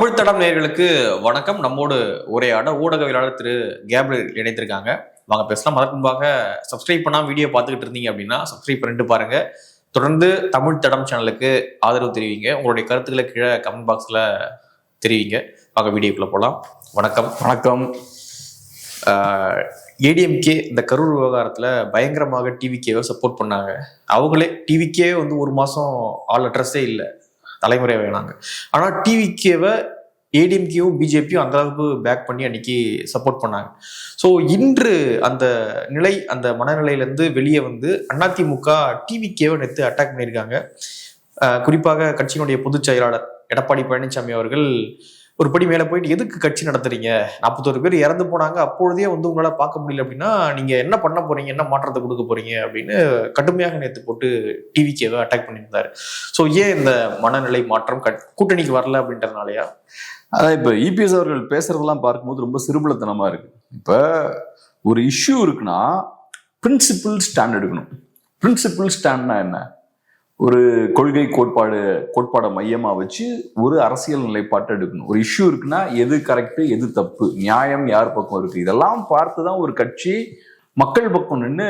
தமிழ் தடம் நேயர்களுக்கு வணக்கம். நம்மோடு உரையாட ஊடகவியலாளர் திரு கேப்ரியல் இணைத்திருக்காங்க. வாங்க பேசலாம். அதற்கு முன்பாக சப்ஸ்கிரைப் பண்ணாம வீடியோ பார்த்துக்கிட்டு இருந்தீங்க அப்படின்னா சப்ஸ்கிரைப் பண்ணிட்டு பாருங்க. தொடர்ந்து தமிழ் தடம் சேனலுக்கு ஆதரவு தெரிவிங்க. உங்களுடைய கருத்துக்களை கீழே கமெண்ட் பாக்ஸ்ல தெரிவிங்க. வாங்க வீடியோக்குள்ள போகலாம். வணக்கம். வணக்கம். ஏடிஎம்கே இந்த கரூர் விவகாரத்துல பயங்கரமாக டிவிகேவை சப்போர்ட் பண்ணாங்க. அவங்களே டிவிகே வந்து ஒரு மாசம் ஆள் அட்ரஸே இல்லை, தலைமுறை வேணாங்க. ஆனால் டிவிகேவை ஏடிஎம்கேவும் பிஜேபியும் அந்த அளவுக்கு பேக் பண்ணி அன்னைக்கு சப்போர்ட் பண்ணாங்க. ஸோ இன்று அந்த நிலை, அந்த மனநிலையிலேருந்து வெளியே வந்து அதிமுக டிவிகேவை நேற்று அட்டாக் பண்ணியிருக்காங்க. குறிப்பாக கட்சியினுடைய பொதுச் செயலாளர் எடப்பாடி பழனிசாமி அவர்கள் ஒரு படி மேலே போயிட்டு, எதுக்கு கட்சி நடத்துறீங்க? 41 பேர் இறந்து போனாங்க, அப்பொழுதே வந்து உங்களால் பார்க்க முடியல அப்படின்னா நீங்க என்ன பண்ண போறீங்க, என்ன மாற்றத்தை கொடுக்க போறீங்க அப்படின்னு கடுமையாக நேற்று போட்டு டிவிகேவை அட்டாக் பண்ணியிருந்தாரு. ஸோ ஏன் இந்த மனநிலை மாற்றம்? கூட்டணிக்கு வரல அப்படின்றதுனாலயா? அதான் இப்ப இபிஎஸ் அவர்கள் பேசுறதெல்லாம் பார்க்கும்போது ரொம்ப சிறுபலத்தனமா இருக்கு. இப்ப ஒரு இஷ்யூ இருக்குன்னா பிரின்சிபிள் ஸ்டாண்ட் எடுக்கணும். பிரின்சிபிள் ஸ்டாண்ட்னா என்ன? ஒரு கொள்கை கோட்பாடை மையமா வச்சு ஒரு அரசியல் நிலைப்பாட்டை எடுக்கணும். ஒரு இஷ்யூ இருக்குன்னா எது கரெக்ட், எது தப்பு, நியாயம் யார் பக்கம் இருக்கு, இதெல்லாம் பார்த்துதான் ஒரு கட்சி மக்கள் பக்கம் நின்று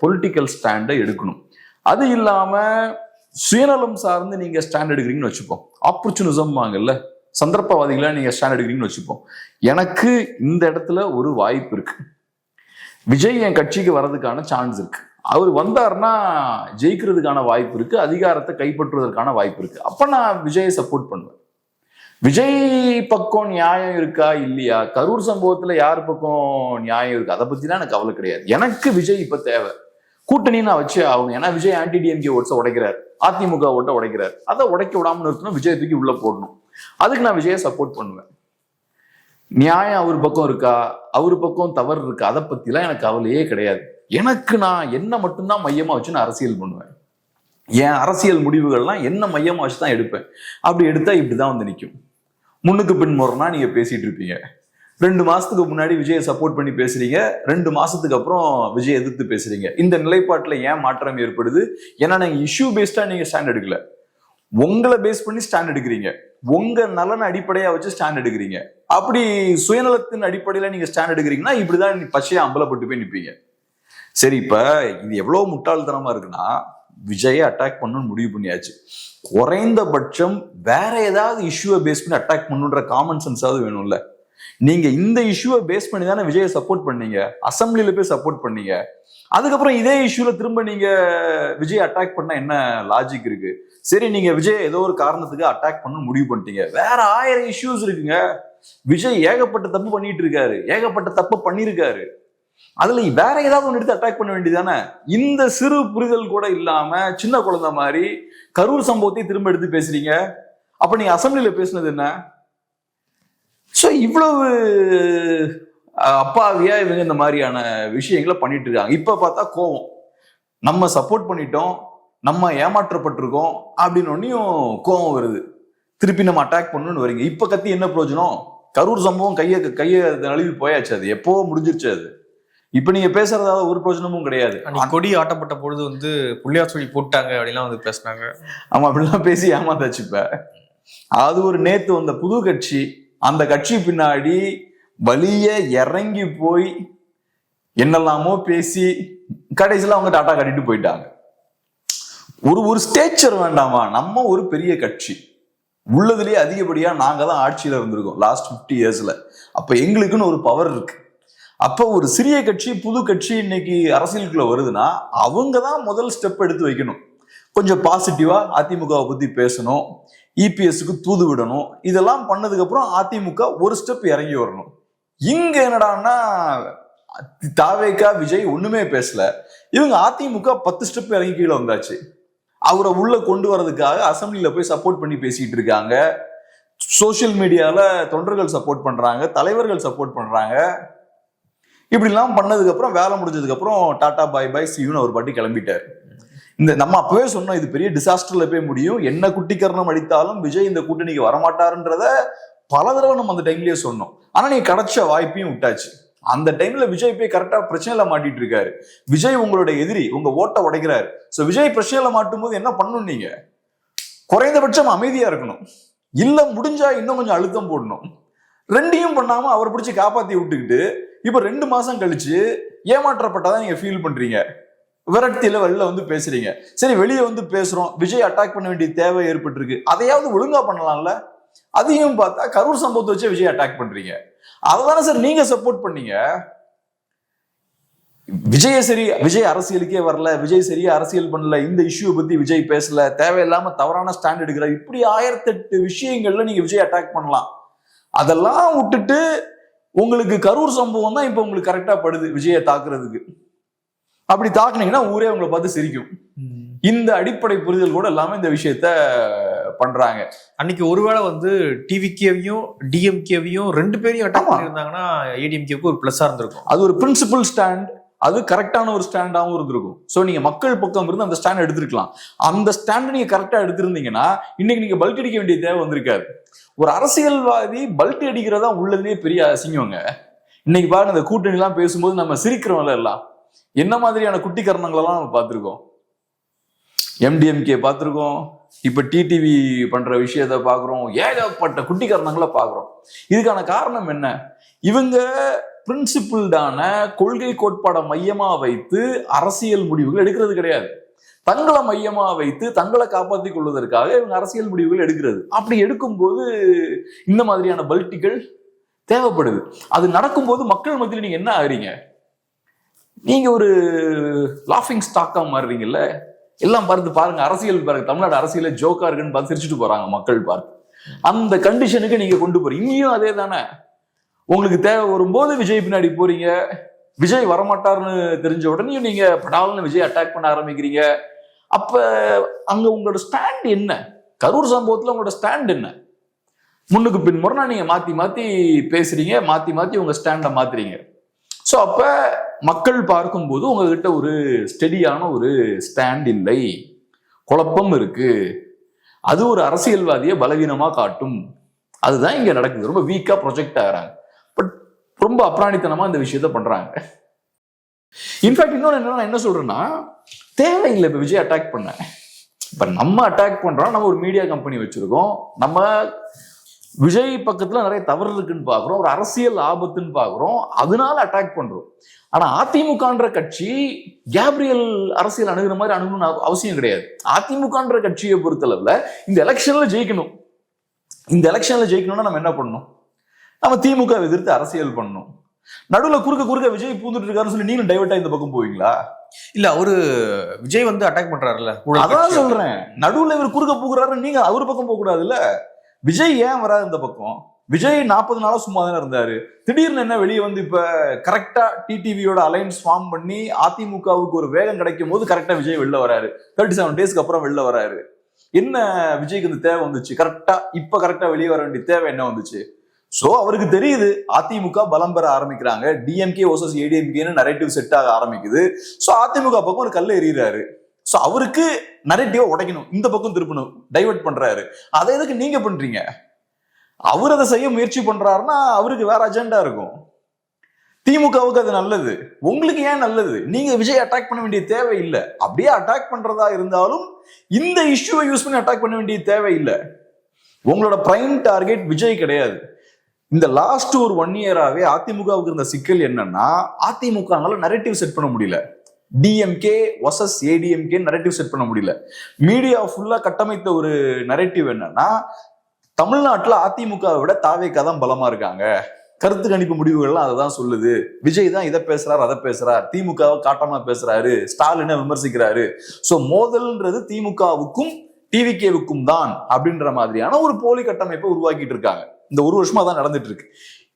பொலிட்டிக்கல் ஸ்டாண்டை எடுக்கணும். அது இல்லாம சுயநலம் சார்ந்து நீங்க ஸ்டாண்ட் எடுக்கிறீங்கன்னு வச்சுப்போம், ஆப்பர்ச்சுனிசம் வாங்கல்ல, சந்தர்ப்பவாதிகளா நீங்க ஸ்டாண்ட் எடுக்கிறீங்கன்னு வச்சுப்போம். எனக்கு இந்த இடத்துல ஒரு வாய்ப்பு இருக்கு, விஜய் என் கட்சிக்கு வர்றதுக்கான சான்ஸ் இருக்கு, அவர் வந்தாருன்னா ஜெயிக்கிறதுக்கான வாய்ப்பு இருக்கு, அதிகாரத்தை கைப்பற்றுவதற்கான வாய்ப்பு இருக்கு, அப்ப நான் விஜயை சப்போர்ட் பண்ணுவேன். விஜய் பக்கம் நியாயம் இருக்கா இல்லையா, கரூர் சம்பவத்துல யார் பக்கம் நியாயம் இருக்கு, அதை பத்திலாம் எனக்கு கவலை கிடையாது. எனக்கு விஜய் இப்ப தேவை, கூட்டணி நான் வச்சு ஆகணும். ஏன்னா விஜய் ஆன்டி-டிஎம்கே ஓட்ஸை உடைக்கிறார், அதிமுக ஓட்டை உடைக்கிறார். அதை உடைக்க விடாம நிறுத்தணும், விஜய் தூக்கி உள்ள போடணும். அதுக்கு நான் விஜயை சப்போர்ட் பண்ணுவேன். நியாயம் அவர் பக்கம் இருக்கா, அவரு பக்கம் தவறு இருக்கா, அதை பத்திலாம் எனக்கு கவலையே கிடையாது. எனக்கு நான் என்ன மட்டும்தான் மையமா வச்சு நான் அரசியல் பண்ணுவேன். என் அரசியல் முடிவுகள்லாம் என்ன மையமா வச்சு தான் எடுப்பேன். அப்படி எடுத்தா இப்படிதான் வந்து நிற்கும். முன்னுக்கு பின் முறைனா நீங்க பேசிட்டு இருப்பீங்க. 2 மாசத்துக்கு முன்னாடி விஜயை சப்போர்ட் பண்ணி பேசுறீங்க, 2 மாசத்துக்கு அப்புறம் விஜய் எதிர்த்து பேசுறீங்க. இந்த நிலைப்பாட்டுல ஏன் மாற்றம் ஏற்படுது? ஏன்னா நீங்க இஷ்யூ பேஸ்டா நீங்க ஸ்டாண்ட் எடுக்கல, உங்களை பேஸ் பண்ணி ஸ்டாண்ட் எடுக்கிறீங்க, உங்க நலன் அடிப்படையா வச்சு ஸ்டாண்ட் எடுக்கிறீங்க. அப்படி சுயநலத்தின் அடிப்படையில நீங்க ஸ்டாண்ட் எடுக்கிறீங்கன்னா இப்படிதான் பச்சையா அம்பலப்பட்டு போய் நிற்பீங்க. சரி, இப்ப இது எவ்வளவு முட்டாள்தனமா இருக்குன்னா, விஜயை அட்டாக் பண்ணணும்னு முடிவு பண்ணியாச்சு. குறைந்தபட்சம் வேற ஏதாவது இஷ்யூவை பேஸ் பண்ணி அட்டாக் பண்ணுன்ற காமன் சென்ஸாவது வேணும்ல. நீங்க இந்த இஷ்யூவை பேஸ் பண்ணி தானே விஜயை சப்போர்ட் பண்ணீங்க, அசம்பிளில போய் சப்போர்ட் பண்ணீங்க. அதுக்கப்புறம் இதே இஷ்யூல திரும்ப நீங்க விஜய் அட்டாக் பண்ண என்ன லாஜிக் இருக்கு? சரி, நீங்க விஜய் ஏதோ ஒரு காரணத்துக்கு அட்டாக் பண்ண முடிவு பண்ணிட்டீங்க, வேற 1000 இஷ்யூஸ் இருக்குங்க. விஜய் ஏகப்பட்ட தப்பு பண்ணிட்டு இருக்காரு, ஏகப்பட்ட தப்பு பண்ணிருக்காரு. அதுல வேற ஏதாவது ஒன்று எடுத்து அட்டாக் பண்ண வேண்டியதானே? இந்த சிறு புரிதல் கூட இல்லாம சின்ன குழந்தை மாதிரி கரூர் சம்பவத்தை திரும்ப எடுத்து பேசுறீங்க. அப்ப நீங்க அசம்பிளில பேசுனது என்ன? சோ இவ்வளவு அப்பாவியா இவங்க இந்த மாதிரியான விஷயங்களை பண்ணிட்டு இருக்காங்க. இப்ப பார்த்தா கோவம், நம்ம சப்போர்ட் பண்ணிட்டோம், நம்ம ஏமாற்றப்பட்டிருக்கோம் அப்படின்னு கோவம் வருது, திருப்பி நம்ம அட்டாக் பண்ணணும்னு வரீங்க. இப்ப கத்தி என்ன பிரயோஜனம்? கரூர் சம்பவம் கைய நழுவி போயாச்சு, அது எப்போ முடிஞ்சிருச்சு. அது இப்ப நீங்க பேசுறதால ஒரு பிரயோஜனமும் கிடையாது. கொடி ஆட்டப்பட்ட பொழுது வந்து புள்ளியார் சொல்லி போட்டாங்க அப்படிலாம் வந்து பேசினாங்க. ஆமா, அப்படிலாம் பேசி ஏமாந்தாச்சு. இப்ப அது ஒரு நேத்து வந்த புது கட்சி, அந்த கட்சி பின்னாடி வலிய இறங்கி போய் என்னெல்லாமோ பேசி கடைசியில அவங்க டாட்டா கட்டிட்டு போயிட்டாங்க. ஒரு ஸ்டேச்சர் வேண்டாமா? நம்ம ஒரு பெரிய கட்சி, உள்ளதுலயே அதிகப்படியா நாங்க தான் ஆட்சியில இருந்திருக்கோம் லாஸ்ட் 50 இயர்ஸ்ல. அப்ப எங்களுக்குன்னு ஒரு பவர் இருக்கு. அப்ப ஒரு சிறிய கட்சி, புது கட்சி இன்னைக்கு அரசியலுக்குள்ள வருதுன்னா அவங்க தான் முதல் ஸ்டெப் எடுத்து வைக்கணும். கொஞ்சம் பாசிட்டிவா அதிமுகவை பத்தி பேசணும், இபிஎஸ்க்கு தூது விடணும். இதெல்லாம் பண்ணதுக்கு அப்புறம் அதிமுக ஒரு ஸ்டெப் இறங்கி வரணும். இங்க என்னடான்னா தாவேகா விஜய் ஒண்ணுமே பேசல, இவங்க அதிமுக 10 ஸ்டெப் இறங்கி கீழே வந்தாச்சு. அவரை உள்ள கொண்டு வர்றதுக்காக அசம்பிளில போய் சப்போர்ட் பண்ணி பேசிட்டு இருக்காங்க. சோசியல் மீடியால தொண்டர்கள் சப்போர்ட் பண்றாங்க, தலைவர்கள் சப்போர்ட் பண்றாங்க. இப்படிலாம் பண்ணதுக்கு அப்புறம் வேலை முடிஞ்சதுக்கு அப்புறம் டாடா பாய் பாய் சியூன்னு அவர் பாட்டி கிளம்பிட்டார். நம்ம அப்பவே சொன்னோம், இது பெரிய டிசாஸ்டர்ல போய் முடியும், என்ன குட்டிக்கரணம் அடித்தாலும் விஜய் இந்த கூட்டணிக்கு வரமாட்டாருன்றத பல தடவை நம்ம அந்த டைம்லயே சொன்னோம். ஆனா நீங்க கிடைச்ச வாய்ப்பையும் விட்டாச்சு. அந்த டைம்ல விஜய் போய் கரெக்டா பிரச்சனையில மாட்டிட்டு இருக்காரு. விஜய் உங்களுடைய எதிரி, உங்க ஓட்டை உடைக்கிறாரு. சோ விஜய் பிரச்சனையில மாட்டும் போது என்ன பண்ணணும்? நீங்க குறைந்தபட்சம் அமைதியா இருக்கணும். இல்ல முடிஞ்சா இன்னும் கொஞ்சம் அழுத்தம் போடணும். ரெண்டையும் பண்ணாம அவரை பிடிச்சி காப்பாத்தி விட்டுக்கிட்டு இப்ப 2 மாசம் கழிச்சு ஏமாற்றப்பட்டதான் நீங்க ஃபீல் பண்றீங்க, விரக்தியில வெளில வந்து பேசுறீங்க. சரி, வெளியே வந்து பேசுறோம், விஜய் அட்டாக் பண்ண வேண்டிய தேவை ஏற்பட்டிருக்கு, அதையாவது ஒழுங்கா பண்ணலாம்ல. அதையும் பார்த்தா கரூர் சம்பவத்தை வச்சு விஜய் அட்டாக் பண்றீங்க. அததானே சார் நீங்க சப்போர்ட் பண்ணீங்க. விஜய் அரசியலுக்கே வரல, விஜய் சரியா அரசியல் பண்ணல, இந்த இஷ்யூ பத்தி விஜய் பேசல, தேவையில்லாம தவறான ஸ்டாண்ட் எடுக்கிறார், இப்படி 1008 விஷயங்கள்ல நீங்க விஜய் அட்டாக் பண்ணலாம். அதெல்லாம் விட்டுட்டு உங்களுக்கு கரூர் சம்பவம் தான் இப்ப உங்களுக்கு கரெக்டா படுது விஜயை தாக்குறதுக்கு. அப்படி தாக்குனீங்கன்னா ஊரே உங்களை பார்த்து சிரிக்கும். இந்த அடிப்படை புரிதல் கூட எல்லாமே இந்த விஷயத்த பண்றாங்க. அன்னைக்கு ஒருவேளை வந்து டிவிகேவையும் டிஎம்கேவையும் 2 பேரையும் அட்டாக் பண்ணியிருந்தாங்கன்னா ஏடிஎம்கேவுக்கு ஒரு பிளஸ்ஸா இருந்திருக்கும். அது ஒரு பிரின்சிபல் ஸ்டாண்ட், அது கரெக்டான ஒரு ஸ்டாண்டாகவும் இருந்திருக்கும். ஸோ நீங்க மக்கள் பக்கம் இருந்து அந்த ஸ்டாண்ட் எடுத்திருக்கலாம். அந்த ஸ்டாண்ட் நீங்க கரெக்டா எடுத்திருந்தீங்கன்னா இன்னைக்கு நீங்க பல்ட் அடிக்க வேண்டிய தேவை வந்திருக்காது. ஒரு அரசியல்வாதி பல்ட் அடிக்கிறதா உள்ளதுலேயே பெரிய அசிங்கங்க. இன்னைக்கு பாருங்க, இந்த கூட்டணி எல்லாம் பேசும்போது நம்ம சிரிக்கிறோம்ல, எல்லாம் என்ன மாதிரியான குட்டி கரணங்களெல்லாம் நம்ம பார்த்துருக்கோம். எம்டிஎம்கே பார்த்துருக்கோம், இப்ப டிடிவி பண்ற விஷயத்த பாக்குறோம், ஏகப்பட்ட குட்டி கரணங்களை பாக்குறோம். இதுக்கான காரணம் என்ன? இவங்க பிரின்சிபிள்டான கொள்கை கோட்பாடை மையமா வைத்து அரசியல் முடிவுகள் எடுக்கிறது கிடையாது. தங்களை மையமா வைத்து தங்களை காப்பாற்றிக் கொள்வதற்காக இவங்க அரசியல் முடிவுகள் எடுக்கிறது. அப்படி எடுக்கும்போது இந்த மாதிரியான பல்ட்டிகள் தேவைப்படுது. அது நடக்கும்போது மக்கள் மத்தியில் நீங்க என்ன ஆகிறீங்க? நீங்க ஒரு லாஃபிங் ஸ்டாக்கா மாறுறீங்கல்ல. எல்லாம் பார்த்து பாருங்க, அரசியல் பாருங்க, தமிழ்நாடு அரசியல ஜோக்கா இருக்குன்னு பார்த்து சிரிச்சுட்டு போறாங்க மக்கள் பார்த்து. அந்த கண்டிஷனுக்கு நீங்க கொண்டு போறீங்க. இங்கேயும் அதே தானே. உங்களுக்கு தேவை வரும்போது விஜய் பின்னாடி போறீங்க, விஜய் வரமாட்டார்னு தெரிஞ்ச உடனே நீங்க படால்னு விஜய் அட்டாக் பண்ண ஆரம்பிக்கிறீங்க. அப்ப அங்க உங்களோட ஸ்டாண்ட் என்ன? கரூர் சம்பவத்துல உங்களோட ஸ்டாண்ட் என்ன? முன்னுக்கு பின் முறைனா நீங்க மாத்தி மாத்தி பேசுறீங்க, மாத்தி மாத்தி உங்க ஸ்டாண்டை மாத்துறீங்க. ஸோ அப்ப மக்கள் பார்க்கும்போது உங்ககிட்ட ஒரு ஸ்டெடியான ஒரு ஸ்டாண்ட் இல்லை, குழப்பம் இருக்கு. அது ஒரு அரசியல்வாதியை பலவீனமா காட்டும். அதுதான் இங்க நடக்குது. ரொம்ப வீக்கா ப்ரொஜெக்ட் ஆகிறாங்க. பட் ரொம்ப அப்ராணித்தனமா இந்த விஷயத்த பண்றாங்க. இன்ஃபேக்ட் இன்னொன்னு என்னன்னா, என்ன சொல்றேன்னா, தேவையில்லை இப்ப விஜய் அட்டாக் பண்ண. இப்ப நம்ம அட்டாக் பண்றோம், நம்ம ஒரு மீடியா கம்பெனி வச்சிருக்கோம், நம்ம விஜய் பக்கத்துல நிறைய தவறு இருக்குன்னு பாக்குறோம், ஒரு அரசியல் ஆபத்துன்னு பாக்குறோம், அதனால அட்டாக் பண்றோம். ஆனா அதிமுகன்ற கட்சி கேப்ரியல் அரசியல் அணுகுற மாதிரி அணுகணும்னு அவசியம் கிடையாது. அதிமுகன்ற கட்சியை பொறுத்தளவுல இந்த எலெக்ஷன்ல ஜெயிக்கணும். இந்த எலெக்ஷன்ல ஜெயிக்கணும்னா நம்ம என்ன பண்ணணும்? நம்ம திமுக எதிர்த்து அரசியல் பண்ணணும். நடுவுல குறுக்க விஜய் பூந்துட்டு இருக்காருன்னு சொல்லி நீங்களும் டைவர்ட்டா இந்த பக்கம் போவீங்களா? இல்ல, அவரு விஜய் வந்து அட்டாக் பண்றாருல்ல, அதான் சொல்றேன். நடுவுல இவர் குறுக்க போகிறாரு, நீங்க அவரு பக்கம் போக கூடாது இல்ல. விஜய் ஏன் வராது இந்த பக்கம்? விஜய் 40 நாளா சும்மா தானே இருந்தாரு. திடீர்னு என்ன வெளியே வந்து இப்ப கரெக்டா டிடிவியோட அலைன்ஸ் ஃபார்ம் பண்ணி அதிமுகவுக்கு ஒரு வேகம் கிடைக்கும் போது கரெக்டா விஜய் வெளில வராரு. 37 டேஸ்க்கு அப்புறம் வெளில வராரு. என்ன விஜய்க்கு இந்த தேவை வந்துச்சு? கரெக்டா வெளியே வர வேண்டிய தேவை என்ன வந்துச்சு? சோ அவருக்கு தெரியுது அதிமுக பலம் பெற ஆரம்பிக்கிறாங்க, டிஎம்கே வர்சஸ் ஏடிஎம்கேன்னு நரேட்டிவ் செட் ஆக ஆரம்பிக்குது. சோ அதிமுக பக்கம் ஒரு கல்ல எறிகிறாரு. சோ அவருக்கு நரேட்டிவா உடைக்கணும், இந்த பக்கம் திருப்பணும், டைவர்ட் பண்றாரு. அதை எதுக்கு நீங்க பண்றீங்க? அவர் அதை செய்ய முயற்சி பண்றாருன்னா அவருக்கு வேற அஜெண்டா இருக்கும். திமுகவுக்கு அது நல்லது, உங்களுக்கு ஏன் நல்லது? நீங்க விஜய் அட்டாக் பண்ண வேண்டிய தேவை இல்லை. அப்படியே அட்டாக் பண்றதா இருந்தாலும் இந்த இஷ்யூவை யூஸ் பண்ணி அட்டாக் பண்ண வேண்டிய தேவை இல்லை. உங்களோட பிரைம் டார்கெட் விஜய் கிடையாது. இந்த லாஸ்ட் ஒரு 1 இயராவே அதிமுகவுக்கு இருந்த சிக்கல் என்னன்னா, அதிமுகனால நரேட்டிவ் செட் பண்ண முடியல. DMK versus ADMK narrative set பண்ண முடியல. மீடியா ஃபுல்லா கட்டமைத்த ஒரு நரேட்டிவ் என்னன்னா, தமிழ்நாட்டுல அதிமுகவை விட தாவேகா தான் பலமா இருக்காங்க, கருத்து கணிப்பு முடிவுகள்லாம் அதை தான் சொல்லுது, விஜய் தான் இதை பேசுறாரு அதை பேசுறாரு, திமுகவை காட்டமா பேசுறாரு, ஸ்டாலினை விமர்சிக்கிறாரு. சோ மோதல்ன்றது திமுகவுக்கும் டிவிகேவுக்கும் தான் அப்படின்ற மாதிரியான ஒரு போலி கட்டமைப்பை உருவாக்கிட்டு இருக்காங்க. இந்த 1 வருஷமா தான் நடந்துட்டு இருக்கு.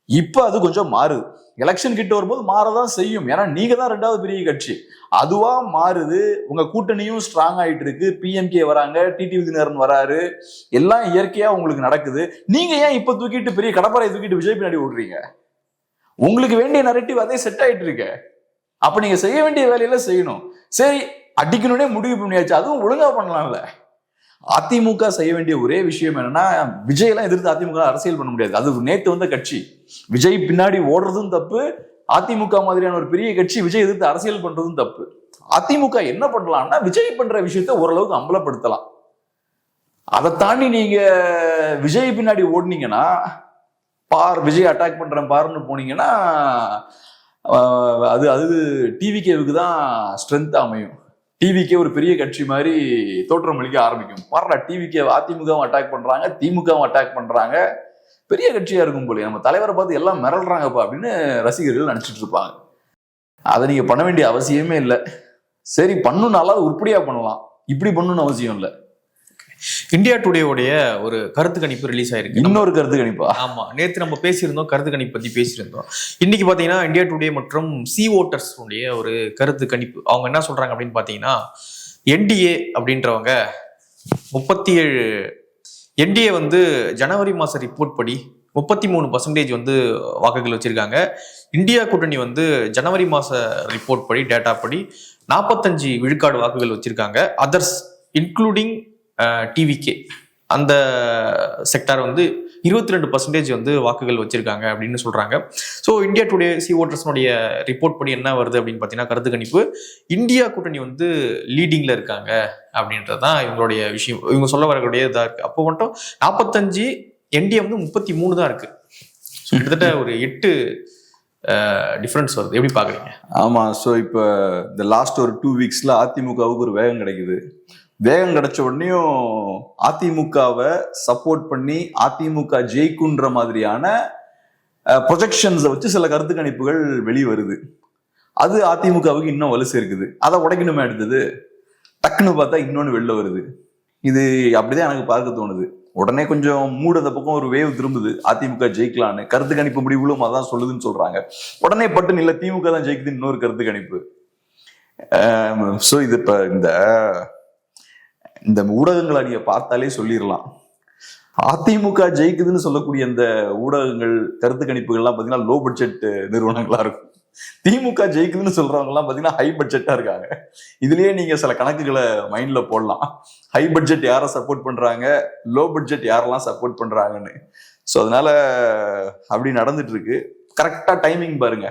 இப்ப அது கொஞ்சம் மாறுது. எலெக்ஷன் கிட்ட வரும்போது மாறதான் செய்யும். ஏன்னா நீங்க தான் 2வது பெரிய கட்சி. அதுவா மாறுது. உங்க கூட்டணியும் ஸ்ட்ராங் ஆயிட்டு இருக்கு. பிஎம்கே வராங்க, டிடிவி தினகரன் வராரு, எல்லாம் இயற்கையா உங்களுக்கு நடக்குது. நீங்க ஏன் இப்ப தூக்கிட்டு பெரிய கடப்பாறை தூக்கிட்டு விஜய் பின்னாடி ஓடுறீங்க? உங்களுக்கு வேண்டிய நரேட்டிவ் அதே செட் ஆயிட்டு இருக்கு. அப்ப நீங்க செய்ய வேண்டிய வேலையில செய்யணும். சரி, அடிக்கணும்னே முடிவு பண்ணியாச்சு, அதுவும் ஒழுங்கா பண்ணலாம்ல. அதிமுக செய்ய வேண்டிய ஒரே விஷயம் என்னன்னா, விஜய் எல்லாம் எதிர்த்து அதிமுக அரசியல் பண்ண முடியாது. அது நேத்து வந்த கட்சி. விஜய் பின்னாடி ஓடுறதும் தப்பு, அதிமுக மாதிரியான ஒரு பெரிய கட்சி விஜய் எதிர்த்து அரசியல் பண்றதும் தப்பு. அதிமுக என்ன பண்ணலாம்னா, விஜய் பண்ற விஷயத்த ஓரளவுக்கு அம்பலப்படுத்தலாம். அதை தாண்டி நீங்க விஜய் பின்னாடி ஓடுனீங்கன்னா, பார் விஜய் அட்டாக் பண்றேன் பாருன்னு போனீங்கன்னா, அது அது டிவிகேவுக்கு தான் ஸ்ட்ரென்த் அமையும். டிவிகே ஒரு பெரிய கட்சி மாதிரி தோற்றம் அளிக்க ஆரம்பிக்கும். பாருடா டிவிகே அதிமுகவும் அட்டாக் பண்றாங்க, திமுகவும் அட்டாக் பண்றாங்க, பெரிய கட்சியா இருக்கும் போல, நம்ம தலைவரை பார்த்து எல்லாம் மிரள்றாங்கப்பா அப்படின்னு ரசிகர்கள் நினைச்சிட்டு இருப்பாங்க. அதை நீங்க பண்ண வேண்டிய அவசியமே இல்லை. சரி பண்ணுனால உருப்படியா பண்ணலாம், இப்படி பண்ணணும்னு அவசியம் இல்லை. இந்தியா டுடேவுடைய ஒரு கருத்து கணிப்பு ரிலீஸ் ஆயிருக்கு. இன்னொரு கருத்து கணிப்பா? ஆமா, நேற்று நம்ம பேசியிருந்தோம், கருத்து கணிப்பு பத்தி பேசியிருந்தோம். இன்னைக்கு பாத்தீங்கன்னா இந்தியா டுடே மற்றும் சி ஓட்டர்ஸ் உடைய ஒரு கருத்து கணிப்பு. அவங்க என்ன சொல்றாங்க அப்படின்னு பாத்தீங்கன்னா, என்டிஏ அப்படின்றவங்க 37, என்டிஏ வந்து ஜனவரி மாச ரிப்போர்ட் படி 33% வந்து வாக்குகள் வச்சிருக்காங்க. இந்தியா கூட்டணி வந்து ஜனவரி மாச ரிப்போர்ட் படி, டேட்டா படி 45 விழுக்காடு வாக்குகள் வச்சிருக்காங்க. அதர்ஸ் இன்க்ளூடிங் டிவிகே அந்த செக்டார் வந்து 22% வந்து வாக்குகள் வச்சிருக்காங்க அப்படின்னு சொல்றாங்க. ஸோ இந்தியா டுடே சி ஓட்டர்ஸ்னுடைய ரிப்போர்ட் படி என்ன வருது அப்படின்னு பார்த்தீங்கன்னா, கருத்து கணிப்பு இந்தியா கூட்டணி வந்து லீடிங்ல இருக்காங்க அப்படின்றதான் இவங்களுடைய விஷயம். இவங்க சொல்ல வரக்கூடிய இதாக இருக்கு. அப்போ மட்டும் 45, என்டிஏ வந்து 33 தான் இருக்கு. கிட்டத்தட்ட ஒரு 8 டிஃபரன்ஸ் வருது. எப்படி பாக்குறீங்க? ஆமா, ஸோ இப்போ இந்த லாஸ்ட் ஒரு 2 வீக்ஸ்ல அதிமுகவுக்கு ஒரு வேகம் கிடைக்குது. வேகம் கிடைச்ச உடனேயும் அதிமுகவை சப்போர்ட் பண்ணி அதிமுக ஜெயிக்குன்ற மாதிரியான ப்ரொஜெக்ஷன்ஸை வச்சு சில கருத்து கணிப்புகள் வெளியே வருது. அது அதிமுகவுக்கு இன்னும் வலு சேர்க்குது. அதை உடைக்கணுமே அடுத்தது, டக்குன்னு பார்த்தா இன்னொன்று வெளில வருது. இது அப்படிதான் எனக்கு பார்க்க தோணுது. உடனே கொஞ்சம் மூடு அந்த பக்கம் ஒரு வேவ் திரும்புது, அதிமுக ஜெயிக்கலான்னு. கருத்து கணிப்பு முடிவுகளும் அதான் சொல்லுதுன்னு சொல்றாங்க. உடனே பட்டு இல்ல திமுக தான் ஜெயிக்குது இன்னொரு கருத்து கணிப்பு. ஸோ இது இப்ப இந்த ஊடகங்களை நீங்க பார்த்தாலே சொல்லிடலாம், அதிமுக ஜெயிக்குதுன்னு சொல்லக்கூடிய இந்த ஊடகங்கள் கருத்து கணிப்புகள்லாம் பாத்தீங்கன்னா லோ பட்ஜெட் நிறுவனங்களா இருக்கும். திமுக ஜெயிக்குதுன்னு சொல்றவங்க எல்லாம் பாத்தீங்கன்னா ஹை பட்ஜெட்டா இருக்காங்க. இதுலயே நீங்க சில கணக்குகளை மைண்ட்ல போடலாம். ஹை பட்ஜெட் யாரை சப்போர்ட் பண்றாங்க, லோ பட்ஜெட் யாரெல்லாம் சப்போர்ட் பண்றாங்கன்னு. ஸோ அதனால அப்படி நடந்துட்டு இருக்கு. கரெக்டா டைமிங் பாருங்க,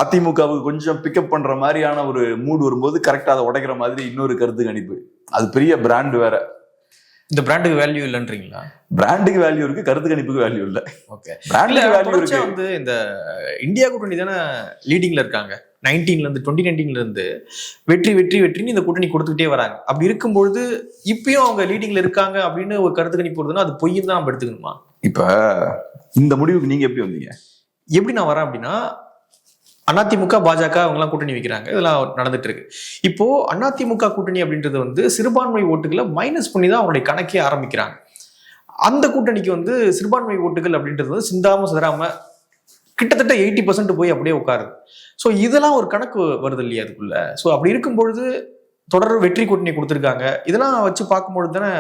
அதிமுகவுக்கு கொஞ்சம் பிக்கப் பண்ற மாதிரியான ஒரு மூடு வரும்போது கரெக்டா அதை உடைக்கிற மாதிரி இன்னொரு கருத்து கணிப்பு. அது பெரிய பிராண்ட் வேற. இந்த பிராண்டுக்கு வேல்யூ இல்லைன்றீங்களா? பிராண்டுக்கு வேல்யூ இருக்கு, கருத்து கணிப்புக்கு வேல்யூ இல்ல. ஓகே, பிராண்டுக்கு வேல்யூ இருக்கு. வந்து இந்த இந்தியா கூட்டணி தானே லீடிங்ல இருக்காங்க. 2019 இருந்து வெற்றி வெற்றி வெற்றின்னு இந்த கூட்டணி கொடுத்துக்கிட்டே வராங்க. அப்படி இருக்கும்பொழுது இப்பயும் அவங்க லீடிங்ல இருக்காங்க அப்படின்னு ஒரு கருத்து கணிப்பு வருதுன்னா அது பொய்ன்னு தான் நம்ம எடுத்துக்கணுமா? இப்ப இந்த முடிவுக்கு நீங்க எப்படி வந்தீங்க? எப்படி நான் வரேன் அப்படின்னா, அதிமுக பாஜக அவங்கலாம் கூட்டணி வைக்கிறாங்க, இதெல்லாம் நடந்துட்டு இருக்கு. இப்போ அதிமுக கூட்டணி அப்படின்றது வந்து சிறுபான்மை ஓட்டுகளை மைனஸ் பண்ணி தான் அவங்களுடைய கணக்கே ஆரம்பிக்கிறாங்க. அந்த கூட்டணிக்கு வந்து சிறுபான்மை ஓட்டுகள் அப்படின்றது வந்து சிந்தாம சிதறாம கிட்டத்தட்ட 80% போய் அப்படியே உட்காருது. ஸோ இதெல்லாம் ஒரு கணக்கு வருது இல்லையா அதுக்குள்ள? ஸோ அப்படி இருக்கும்பொழுது தொடர் வெற்றி கூட்டணி கொடுத்துருக்காங்க. இதெல்லாம் வச்சு பார்க்கும்பொழுது தானே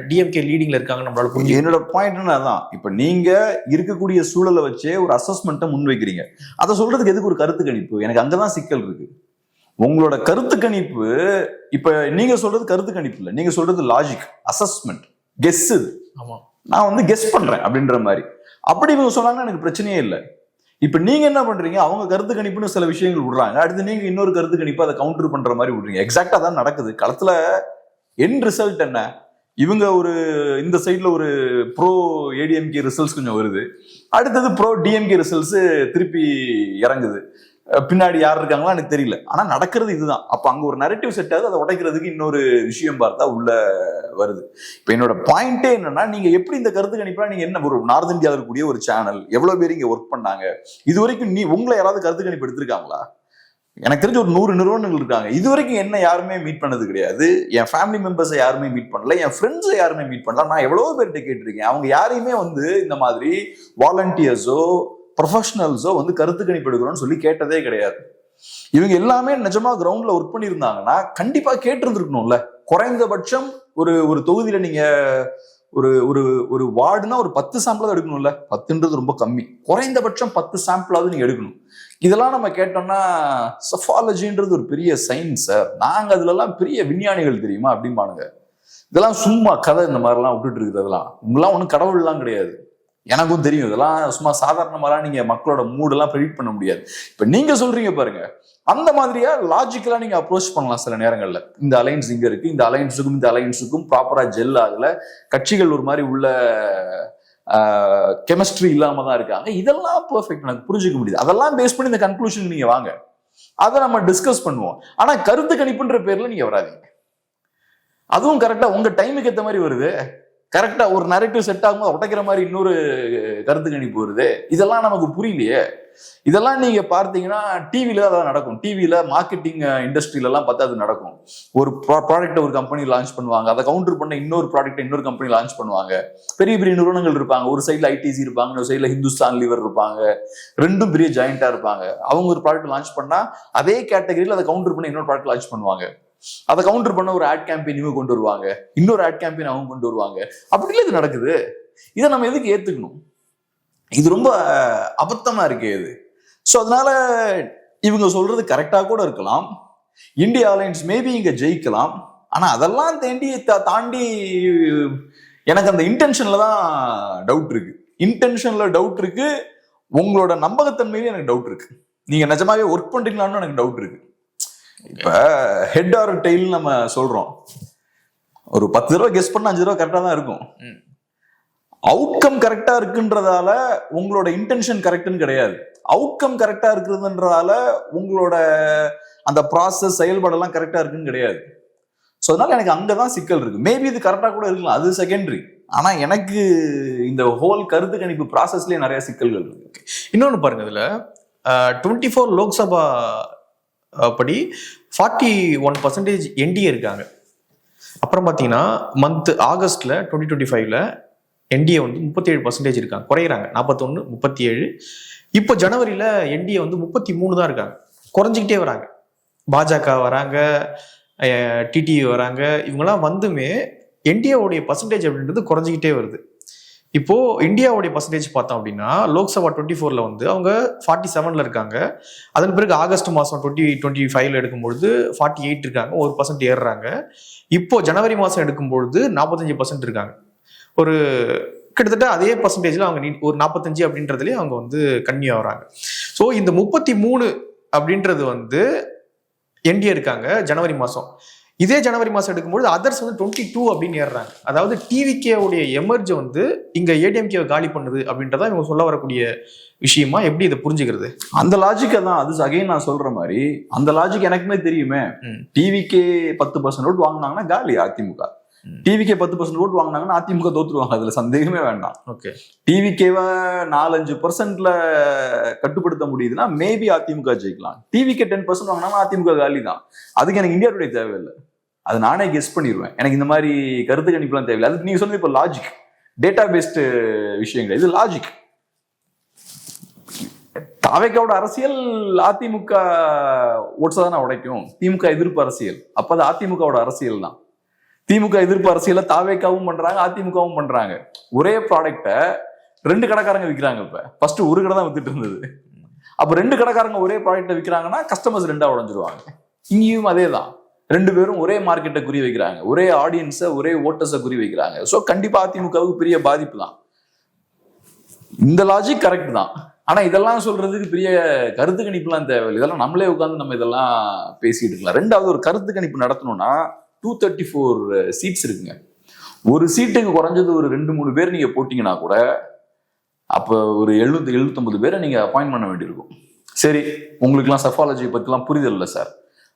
டிஎம்கே லீடிங்ல இருக்காங்க நம்மளால புரிஞ்சு. என்னோட பாயிண்ட் அதான், இப்ப நீங்க இருக்கக்கூடிய சூழலை வச்சே ஒரு அசஸ்மெண்ட்டை முன் வைக்கிறீங்க. அதை சொல்றதுக்கு எதுக்கு ஒரு கருத்து கணிப்பு? எனக்கு அங்கதான் சிக்கல் இருக்கு. உங்களோட கருத்து கணிப்பு இப்ப நீங்க சொல்றது கருத்து கணிப்பு இல்ல, நீங்க சொல்றது லாஜிக், அசஸ்மெண்ட், கெஸ். இது நான் வந்து கெஸ் பண்றேன் அப்படின்ற மாதிரி. அப்படி இவங்க சொன்னாங்கன்னா எனக்கு பிரச்சனையே இல்லை. இப்ப நீங்க என்ன பண்றீங்க, அவங்க கருத்து கணிப்புன்னு சில விஷயங்கள் விடுறாங்க, அடுத்து நீங்க இன்னொரு கருத்து கணிப்பு அதை கவுண்டர் பண்ற மாதிரி விடுறீங்க. எக்ஸாக்டா தான் நடக்குது களத்துல. என் ரிசல்ட் என்ன, இவங்க ஒரு இந்த சைட்ல ஒரு ப்ரோ ஏடிஎம்கே ரிசல்ட்ஸ் கொஞ்சம் வருது, அடுத்தது ப்ரோ டிஎம்கே ரிசல்ட்ஸ் திருப்பி இறங்குது. பின்னாடி யார் இருக்காங்களா எனக்கு தெரியல, ஆனா நடக்கிறது இதுதான். அப்ப அங்க ஒரு நரேட்டிவ் செட் ஆகுது, அதை உடைக்கிறதுக்கு இன்னொரு விஷயம் பார்த்தா உள்ள வருது. இப்ப என்னோட பாயிண்டே என்னன்னா, நீங்க எப்படி இந்த கருத்து கணிப்பா நீங்க என்ன ஒரு நார்த் இந்தியாவில் இருக்கக்கூடிய ஒரு சேனல் எவ்வளவு பேர் இங்க ஒர்க் பண்ணாங்க, இது வரைக்கும் உங்களை யாராவது கருத்து கணிப்பு எடுத்திருக்காங்களா? எனக்கு தெரிஞ்ச ஒரு 100 நிறுவனங்கள் இருக்காங்க, இது வரைக்கும் என்ன யாருமே மீட் பண்ணது கிடையாது. என் ஃபேமிலி மெம்பர்ஸை யாருமே மீட் பண்ணல, என் ஃப்ரெண்ட்ஸை யாருமே மீட் பண்ணல. நான் எவ்வளவோ பேர்கிட்ட கேட்டிருக்கேன், அவங்க யாரையுமே வந்து இந்த மாதிரி வாலண்டியர்ஸோ ப்ரொஃபஷனல்ஸோ வந்து கருத்து கணிப்பு எடுக்கிறோம்னு சொல்லி கேட்டதே கிடையாது. இவங்க எல்லாமே நிஜமா கிரவுண்ட்ல ஒர்க் பண்ணியிருந்தாங்கன்னா கண்டிப்பா கேட்டிருந்துருக்கணும்ல. குறைந்தபட்சம் ஒரு தொகுதியில நீங்க ஒரு வார்டுனா ஒரு 10 சாம்பிளாவது எடுக்கணும்ல. 10ன்றது ரொம்ப கம்மி, குறைந்தபட்சம் 10 சாம்பிளாவது நீங்க எடுக்கணும். இதெல்லாம் நம்ம கேட்டோம்னா செஃபாலஜின்றது ஒரு பெரிய சயின்ஸ் சார், நாங்க அதுல எல்லாம் பெரிய விஞ்ஞானிகள் தெரியுமா அப்படின்பானுங்க. இதெல்லாம் சும்மா கதை, இந்த மாதிரிலாம் விட்டுட்டு இருக்கிறதெல்லாம். உங்களாம் ஒன்றும் கடவுள்லாம் கிடையாது. எனக்கும் தெரியும். இதெல்லாம் சும்மா சாதாரணமாலாம் நீங்க மக்களோட மூடெல்லாம் ப்ரெடிக்ட் பண்ண முடியாது. இப்ப நீங்க சொல்றீங்க பாருங்க, அந்த மாதிரியா லாஜிக்கலா நீங்க அப்ரோச் பண்ணலாம். சில நேரங்கள்ல இந்த அலைன்ஸ் இங்க இருக்கு, இந்த அலைன்ஸுக்கும் இந்த அலைன்ஸுக்கும் ப்ராப்பரா ஜெல் ஆகல, கட்சிகள் ஒரு மாதிரி உள்ள கெமிஸ்ட்ரி இல்லாம தான் இருக்காங்க, இதெல்லாம் பெர்ஃபெக்ட், எனக்கு புரிஞ்சுக்க முடியுது. அதெல்லாம் பேஸ் பண்ணி இந்த கன்க்ளூஷன் நீங்க வாங்க, அதை நம்ம டிஸ்கஸ் பண்ணுவோம். ஆனா கருத்து கணிப்புன்ற பேர்ல நீங்க வராதீங்க. அதுவும் கரெக்டா உங்க டைமுக்கு ஏற்ற மாதிரி வருது, கரெக்டா ஒரு நரேட்டிவ் செட் ஆகும்போது உடைக்கிற மாதிரி இன்னொரு கருத்து கணிப்பு வருது. இதெல்லாம் நமக்கு புரியலையே. இதெல்லாம் நீங்க பார்த்தீங்கன்னா டிவில அதெல்லாம் நடக்கும். டிவில மார்க்கெட்டிங் இண்டஸ்ட்ரியில எல்லாம் பார்த்தா அது நடக்கும். ஒரு ப்ராடக்ட் ஒரு கம்பெனி லான்ச் பண்ணுவாங்க, அதை கவுண்டர் பண்ண இன்னொரு ப்ராடக்ட் இன்னொரு கம்பெனி லான்ச் பண்ணுவாங்க. பெரிய பெரிய நிறுவனங்கள் இருப்பாங்க, ஒரு சைட்ல ஐடிசி இருப்பாங்க, ஒரு சைட்ல ஹிந்துஸ்தான் லிவர் இருப்பாங்க, ரெண்டும் பெரிய ஜாயிண்டா இருப்பாங்க. அவங்க ஒரு ப்ராடக்ட் லான்ச் பண்ணா அதே கேட்டகரியில் அதை கவுண்டர் பண்ண இன்னொரு ப்ராடக்ட் லான்ச் பண்ணுவாங்க. அதை கவுண்டர் பண்ண ஒரு ஆட் கேம்பெயின் இவங்க கொண்டு வருவாங்க, இன்னொரு ஆட் கேம்பெயின் அவங்க கொண்டு வருவாங்க. அப்படிலாம் இது நடக்குது. இதை நம்ம எதுக்கு ஏத்துக்கணும்? இது ரொம்ப அபத்தமா இருக்கு இது. ஸோ அதனால இவங்க சொல்றது கரெக்டா கூட இருக்கலாம். இந்தியா அலைன்ஸ் மேபி இங்க ஜெயிக்கலாம். ஆனா அதெல்லாம் தாண்டி எனக்கு அந்த இன்டென்ஷன்ல தான் டவுட் இருக்கு. இன்டென்ஷன்ல டவுட் இருக்கு, உங்களோட நம்பகத்தன்மையில எனக்கு டவுட் இருக்கு. நீங்க நிஜமாவே ஒர்க் பண்றீங்களான்னு எனக்கு டவுட் இருக்கு. இப்ப ஹெட் ஆர் டெய்ல் நம்ம சொல்றோம், ஒரு 10 தடவை கெஸ் பண்ண 5 தடவை கரெக்டா தான் இருக்கும். அவுட்கம் கரெக்டா இருக்குன்றதால உங்களோட இன்டென்ஷன் கரெக்ட்னு கிடையாது. அவுட்கம் கரெக்டா இருக்குதுன்றதால உங்களோட அந்த ப்ராசஸ் செயல்பாடெல்லாம் கரெக்டா இருக்குன்னு கிடையாது. ஸோ அதனால எனக்கு அங்கதான் சிக்கல் இருக்கு. மேபி இது கரெக்டா கூட இருக்கலாம், அது செகண்டரி. ஆனா எனக்கு இந்த ஹோல் கருத்து கணிப்பு ப்ராசஸ்லயே நிறைய சிக்கல்கள் இருக்கு. இன்னொன்னு பாருங்க, இதுல 24 லோக்சபா படி 41% என்டிஏ இருக்காங்க. அப்புறம் பார்த்தீங்கன்னா மந்த் ஆகஸ்ட்ல 2025ல என்டிஏ வந்து 37% இருக்காங்க, குறையிறாங்க. 41, 37. இப்போ ஜனவரியில என்டிஏ வந்து 33 தான் இருக்காங்க, குறைஞ்சிக்கிட்டே வராங்க. பாஜக வராங்க, டிடிவி வராங்க, இவங்கெல்லாம் வந்துமே என்டிஏவுடைய பர்சன்டேஜ் அப்படின்றது குறைஞ்சிக்கிட்டே வருது. இப்போ இந்தியாவுடைய பர்சன்டேஜ் பார்த்தோம் அப்படின்னா லோக்சபா 24ல வந்து அவங்க 47ல இருக்காங்க. அதன் பிறகு ஆகஸ்ட் மாதம் 2025ல எடுக்கும்பொழுது 48 இருக்காங்க, 1% ஏறுறாங்க. இப்போ ஜனவரி மாதம் எடுக்கும்பொழுது 45% இருக்காங்க. ஒரு கிட்டத்தட்ட அதே பர்சன்டேஜ்ல அவங்க ஒரு 45 அப்படின்றதுலேயே அவங்க வந்து கன்னியா வராங்க. ஸோ இந்த 33 அப்படின்றது வந்து என்டிஏ இருக்காங்க ஜனவரி மாதம். இதே ஜனவரி மாதம் எடுக்கும்போது அதர்ஸ் வந்து 22 அப்படின்னு ஏறுறாங்க. அதாவது டிவிகே உடைய எமர்ஜ் வந்து இங்க ஏடிஎம்கே காலி பண்ணுது அப்படின்றத இவங்க சொல்ல வரக்கூடிய விஷயமா எப்படி இதை புரிஞ்சுக்கிறது? அந்த லாஜிக்கை தான் அது அகைன் நான் சொல்ற மாதிரி அந்த லாஜிக் எனக்குமே தெரியுமே. டிவிகே 10% ஓட்டு வாங்கினாங்கன்னா காலி அதிமுக. டிவிகே 10% ஓட்டு வாங்கினாங்கன்னா அதிமுக தோத்துருவாங்க, அதுல சந்தேகமே வேண்டாம். ஓகே, டிவிகேவை 4-5%ல கட்டுப்படுத்த முடியுதுன்னா மேபி அதிமுக ஜெயிக்கலாம். டிவிகே 10% வாங்கினாங்கன்னா அதிமுக காலி தான். அதுக்கு எனக்கு இந்தியா டுடே தேவையில்லை, அது நானே கெஸ் பண்ணிடுவேன். எனக்கு இந்த மாதிரி கருத்து கணிப்புலாம் தேவையில்லை. அதுக்கு நீங்க சொன்னது இப்போ லாஜிக், டேட்டா பேஸ்டு விஷயங்கள். இது லாஜிக். தாவேக்காவோட அரசியல் அதிமுக ஓட்ஸை தானே உடைக்கும். திமுக எதிர்ப்பு அரசியல், அப்ப அது அதிமுகவோட அரசியல் தான். திமுக எதிர்ப்பு அரசியல தாவேக்காவும் பண்றாங்க, அதிமுகவும் பண்றாங்க. ஒரே ப்ராடக்ட 2 கடைக்காரங்க விற்கிறாங்க. இப்ப ஃபர்ஸ்ட் ஒரு கடை தான் வித்துட்டு இருந்தது. அப்ப 2 கடைக்காரங்க ஒரே ப்ராடக்ட விற்கிறாங்கன்னா கஸ்டமர்ஸ் 2ஆ உடைஞ்சிருவாங்க. இங்கேயும் அதே தான், 2 பேரும் ஒரே மார்க்கெட்டை குறி வைக்கிறாங்க, ஒரே ஆடியன்ஸை ஒரே ஓட்டர்ஸை குறி வைக்கிறாங்க. ஸோ கண்டிப்பா அதிமுகவுக்கு பெரிய பாதிப்பு தான். இந்த லாஜிக் கரெக்ட் தான். ஆனா இதெல்லாம் சொல்றதுக்கு பெரிய கருத்து கணிப்புலாம் தேவையில்லை. இதெல்லாம் நம்மளே உட்காந்து நம்ம இதெல்லாம் பேசிட்டு இருக்கலாம். ரெண்டாவது, ஒரு கருத்து கணிப்பு நடத்தணும்னா 234 சீட்ஸ் இருக்குங்க. ஒரு சீட்டுக்கு குறைஞ்சது ஒரு 2-3 பேர் நீங்க போட்டீங்கன்னா கூட அப்போ ஒரு 779 பேரை நீங்க அப்பாயிண்ட் பண்ண வேண்டியிருக்கும். சரி, உங்களுக்குலாம் சஃபாலஜி பத்திலாம் புரிதல் இல்லை சார்.